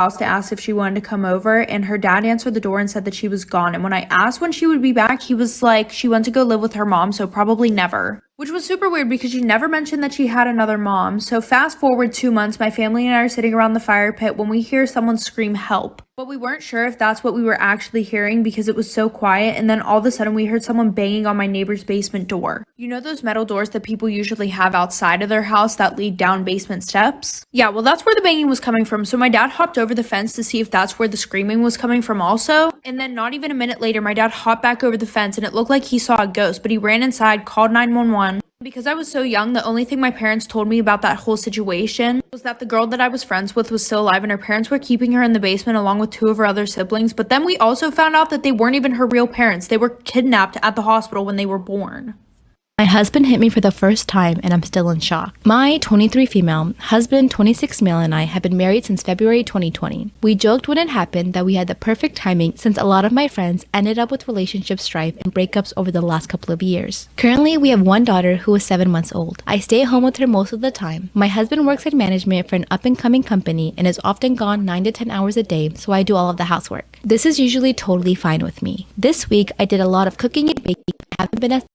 house to ask if she wanted to come over, and her dad answered the door and said that she was gone. And when I asked when she would be back, he was like, she went to go live with her mom, so probably never. Which was super weird because she never mentioned that she had another mom. So fast forward 2 months, my family and I are sitting around the fire pit when we hear someone scream help. But we weren't sure if that's what we were actually hearing because it was so quiet, and then all of a sudden we heard someone banging on my neighbor's basement door. You know those metal doors that people usually have outside of their house that lead down basement steps? Yeah, well that's where the banging was coming from, so my dad hopped over the fence to see if that's where the screaming was coming from also, and then not even a minute later my dad hopped back over the fence and it looked like he saw a ghost, but he ran inside, called 911. Because I was so young, the only thing my parents told me about that whole situation was that the girl that I was friends with was still alive and her parents were keeping her in the basement along with 2 of her other siblings. But then we also found out that they weren't even her real parents. They were kidnapped at the hospital when they were born. My husband hit me for the first time and I'm still in shock. My 23 female, husband 26 male and I have been married since February 2020. We joked when it happened that we had the perfect timing since a lot of my friends ended up with relationship strife and breakups over the last couple of years. Currently, we have one daughter who is 7 months old. I stay home with her most of the time. My husband works in management for an up-and-coming company and is often gone 9 to 10 hours a day, so I do all of the housework. This is usually totally fine with me. This week, I did a lot of cooking and baking. I haven't been as